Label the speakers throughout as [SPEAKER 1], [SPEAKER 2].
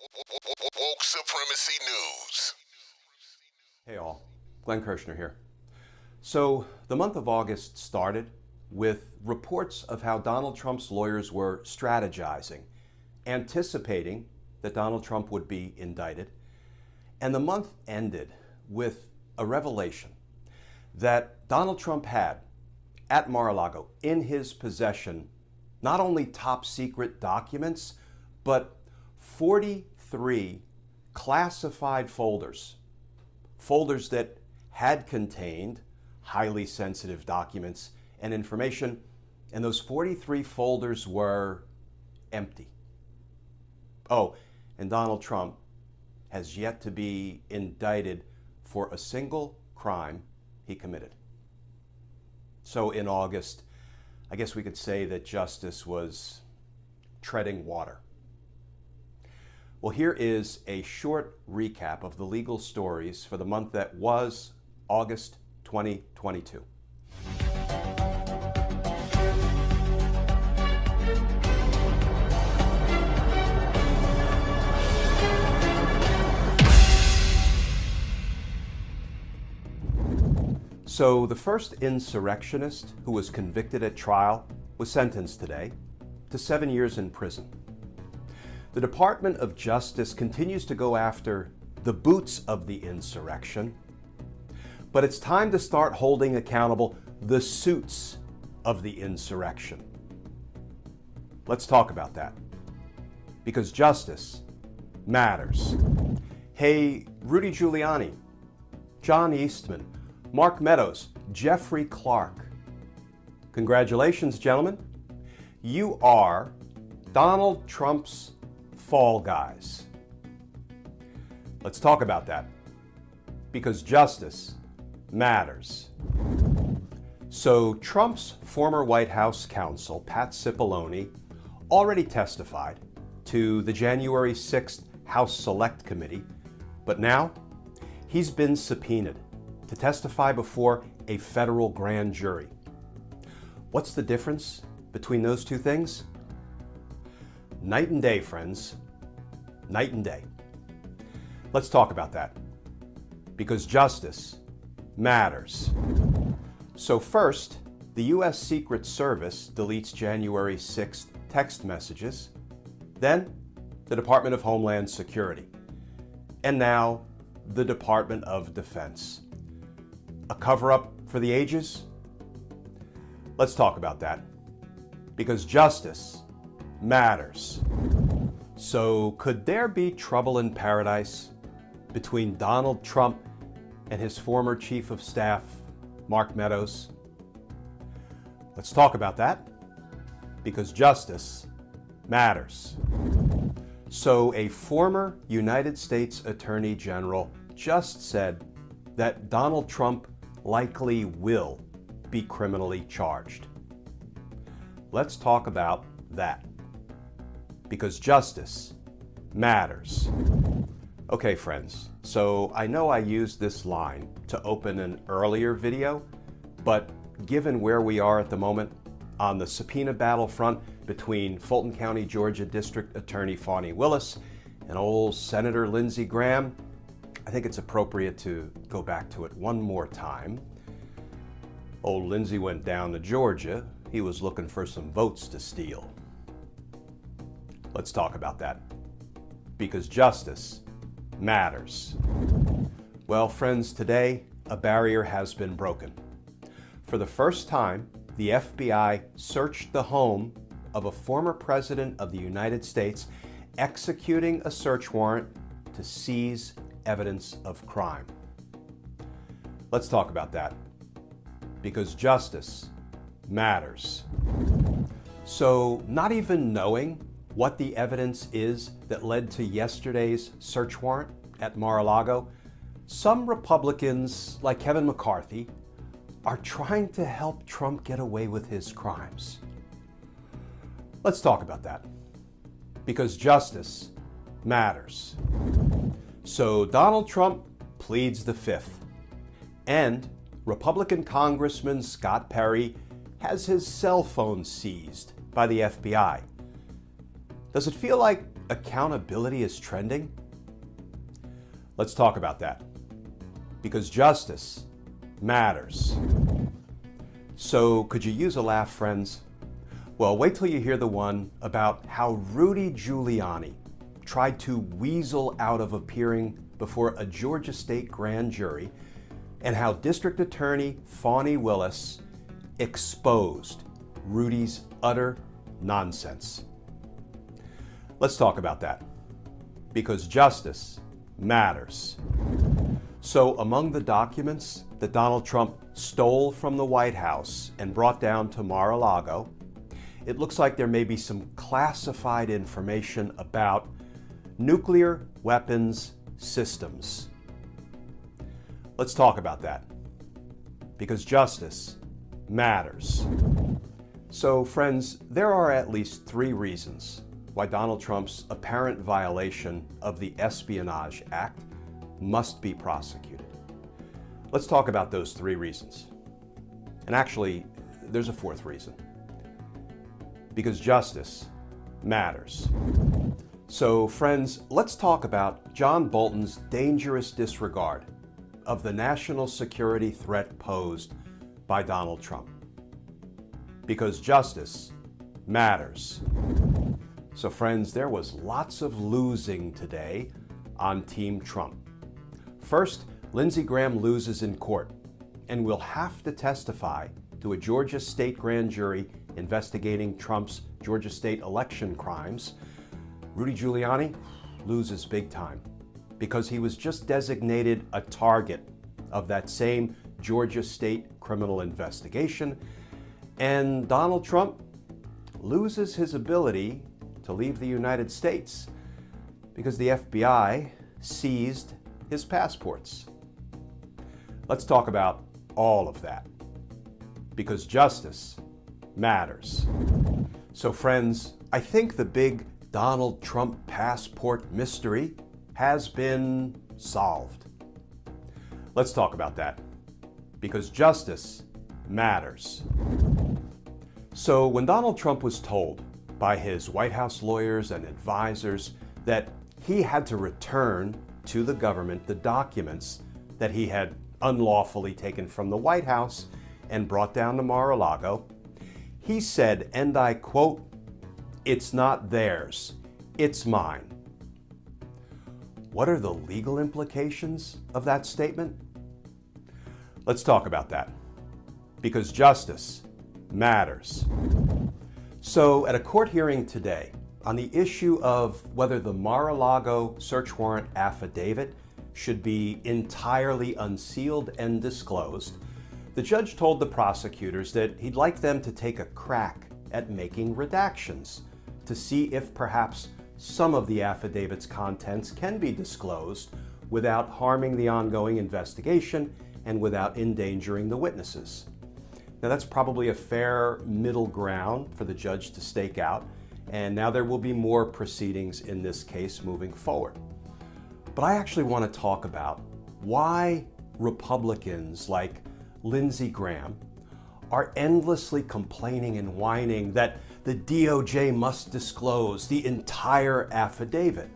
[SPEAKER 1] Woke Supremacy News.
[SPEAKER 2] Hey all, Glen Kirschner here. So the month of August started with reports of how Donald Trump's lawyers were strategizing, anticipating that Donald Trump would be indicted. And the month ended with a revelation that Donald Trump had at Mar-a-Lago in his possession not only top secret documents, but 43 classified folders that had contained highly sensitive documents and information, and those 43 folders were empty. Oh, and Donald Trump has yet to be indicted for a single crime he committed. So in August, I guess we could say that justice was treading water. Well, here is a short recap of the legal stories for the month that was August 2022. So the first insurrectionist who was convicted at trial was sentenced today to 7 years in prison. The Department of Justice continues to go after the boots of the insurrection, but it's time to start holding accountable the suits of the insurrection. Let's talk about that, because justice matters. Hey, Rudy Giuliani, John Eastman, Mark Meadows, Jeffrey Clark. Congratulations, gentlemen. You are Donald Trump's fall guys. Let's talk about that, because justice matters. So Trump's former White House counsel, Pat Cipollone, already testified to the January 6th House Select Committee, but now he's been subpoenaed to testify before a federal grand jury. What's the difference between those two things? Night and day, friends. Night and day. Let's talk about that, because justice matters. So first, the U.S. Secret Service deletes January 6th text messages, then the Department of Homeland Security, and now the Department of Defense. A cover-up for the ages? Let's talk about that, because justice matters. So could there be trouble in paradise between Donald Trump and his former chief of staff, Mark Meadows? Let's talk about that, because justice matters. So a former United States Attorney General just said that Donald Trump likely will be criminally charged. Let's talk about that, because justice matters. Okay, friends, so I know I used this line to open an earlier video, but given where we are at the moment on the subpoena battlefront between Fulton County, Georgia District Attorney Fani Willis and old Senator Lindsey Graham, I think it's appropriate to go back to it one more time. Old Lindsey went down to Georgia. He was looking for some votes to steal. Let's talk about that, because justice matters. Well, friends, today a barrier has been broken. For the first time, the FBI searched the home of a former president of the United States, executing a search warrant to seize evidence of crime. Let's talk about that, because justice matters. So, not even knowing what the evidence is that led to yesterday's search warrant at Mar-a-Lago, some Republicans, like Kevin McCarthy, are trying to help Trump get away with his crimes. Let's talk about that, because justice matters. So Donald Trump pleads the fifth, and Republican Congressman Scott Perry has his cell phone seized by the FBI. Does it feel like accountability is trending? Let's talk about that. Because justice matters. So, could you use a laugh, friends? Well, wait till you hear the one about how Rudy Giuliani tried to weasel out of appearing before a Georgia State grand jury, and how District Attorney Fani Willis exposed Rudy's utter nonsense. Let's talk about that, because justice matters. So, among the documents that Donald Trump stole from the White House and brought down to Mar-a-Lago, it looks like there may be some classified information about nuclear weapons systems. Let's talk about that, because justice matters. So, friends, there are at least 3 reasons why Donald Trump's apparent violation of the Espionage Act must be prosecuted. Let's talk about those 3 reasons. And actually, there's a 4th reason. Because justice matters. So, friends, let's talk about John Bolton's dangerous disregard of the national security threat posed by Donald Trump. Because justice matters. So, friends, there was lots of losing today on Team Trump. First, Lindsey Graham loses in court and will have to testify to a Georgia State grand jury investigating Trump's Georgia State election crimes. Rudy Giuliani loses big time because he was just designated a target of that same Georgia State criminal investigation. And Donald Trump loses his ability to leave the United States because the FBI seized his passports. Let's talk about all of that, because justice matters. So, friends, I think the big Donald Trump passport mystery has been solved. Let's talk about that, because justice matters. So, when Donald Trump was told by his White House lawyers and advisors that he had to return to the government the documents that he had unlawfully taken from the White House and brought down to Mar-a-Lago, he said, and I quote, "It's not theirs, it's mine." What are the legal implications of that statement? Let's talk about that, because justice matters. So, at a court hearing today on the issue of whether the Mar-a-Lago search warrant affidavit should be entirely unsealed and disclosed, the judge told the prosecutors that he'd like them to take a crack at making redactions to see if perhaps some of the affidavit's contents can be disclosed without harming the ongoing investigation and without endangering the witnesses. Now, that's probably a fair middle ground for the judge to stake out, and now there will be more proceedings in this case moving forward. But I actually want to talk about why Republicans like Lindsey Graham are endlessly complaining and whining that the DOJ must disclose the entire affidavit.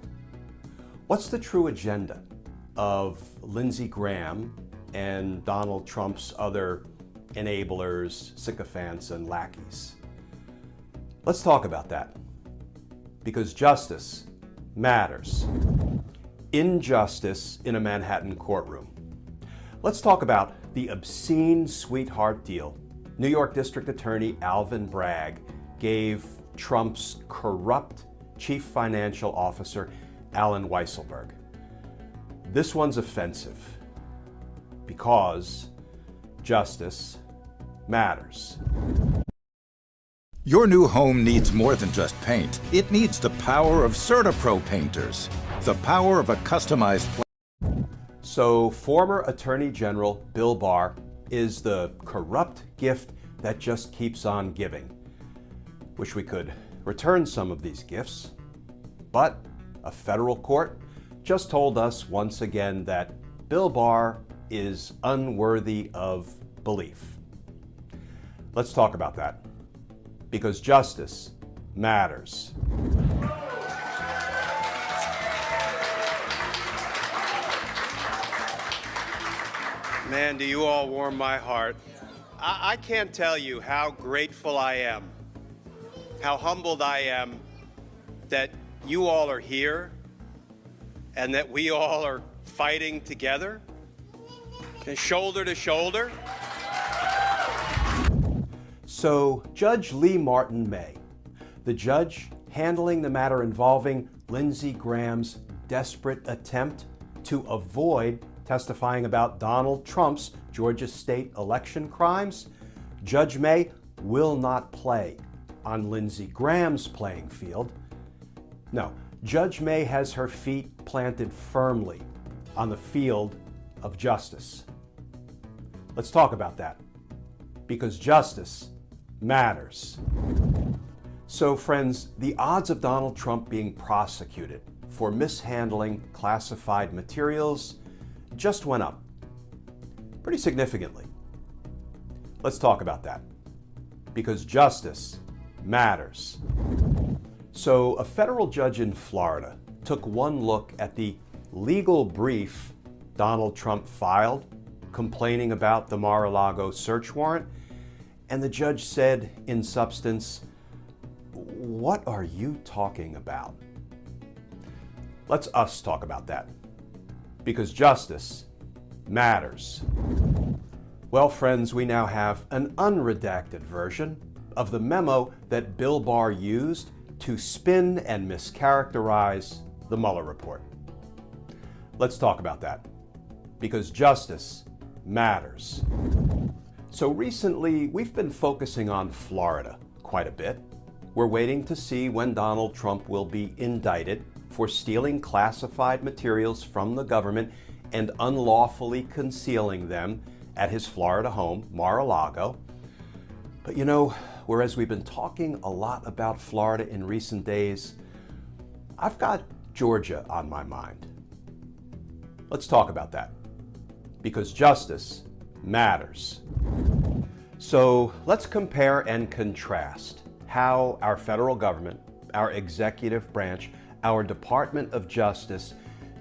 [SPEAKER 2] What's the true agenda of Lindsey Graham and Donald Trump's other enablers, sycophants, and lackeys? Let's talk about that, because justice matters. Injustice in a Manhattan courtroom. Let's talk about the obscene sweetheart deal New York District Attorney Alvin Bragg gave Trump's corrupt chief financial officer, Alan Weisselberg. This one's offensive because justice matters.
[SPEAKER 3] Your new home needs more than just paint. It needs the power of CertaPro painters. The power of a customized plan.
[SPEAKER 2] So, former Attorney General Bill Barr is the corrupt gift that just keeps on giving. Wish we could return some of these gifts, but a federal court just told us once again that Bill Barr is unworthy of belief. Let's talk about that, because justice matters. Man, do you all warm my heart. I can't tell you how grateful I am, how humbled I am that you all are here and that we all are fighting together, shoulder to shoulder. So, Judge Lee Martin May, the judge handling the matter involving Lindsey Graham's desperate attempt to avoid testifying about Donald Trump's Georgia state election crimes, Judge May will not play on Lindsey Graham's playing field. No, Judge May has her feet planted firmly on the field of justice. Let's talk about that, because justice matters. So, friends, the odds of Donald Trump being prosecuted for mishandling classified materials just went up pretty significantly. Let's talk about that, because justice matters. So, a federal judge in Florida took one look at the legal brief Donald Trump filed complaining about the Mar-a-Lago search warrant, and the judge said, in substance, "What are you talking about?" Let's us talk about that, because justice matters. Well, friends, we now have an unredacted version of the memo that Bill Barr used to spin and mischaracterize the Mueller report. Let's talk about that, because justice matters. So recently, we've been focusing on Florida quite a bit. We're waiting to see when Donald Trump will be indicted for stealing classified materials from the government and unlawfully concealing them at his Florida home, Mar-a-Lago. But you know, whereas we've been talking a lot about Florida in recent days, I've got Georgia on my mind. Let's talk about that, because justice matters. So let's compare and contrast how our federal government, our executive branch, our Department of Justice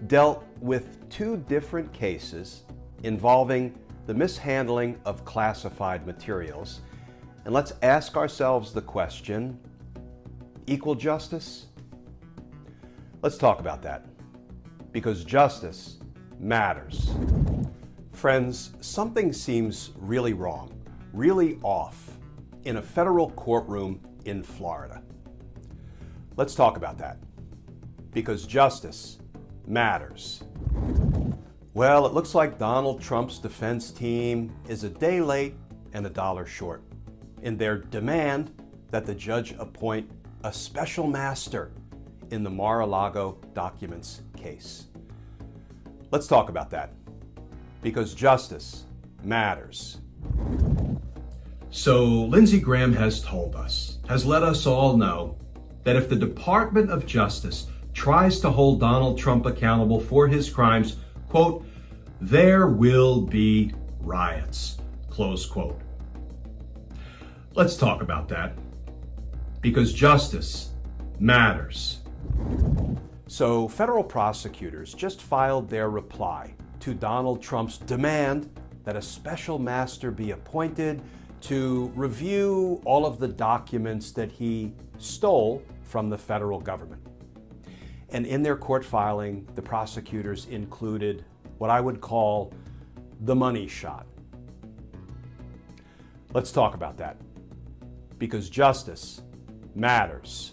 [SPEAKER 2] dealt with two different cases involving the mishandling of classified materials. And let's ask ourselves the question, equal justice? Let's talk about that, because justice matters. Friends, something seems really wrong, really off in a federal courtroom in Florida. Let's talk about that, because justice matters. Well, it looks like Donald Trump's defense team is a day late and $1 short in their demand that the judge appoint a special master in the Mar-a-Lago documents case. Let's talk about that, because justice matters. So Lindsey Graham has told us, has let us all know, that if the Department of Justice tries to hold Donald Trump accountable for his crimes, quote, there will be riots, close quote. Let's talk about that, because justice matters. So federal prosecutors just filed their reply to Donald Trump's demand that a special master be appointed to review all of the documents that he stole from the federal government. And in their court filing, the prosecutors included what I would call the money shot. Let's talk about that, because justice matters.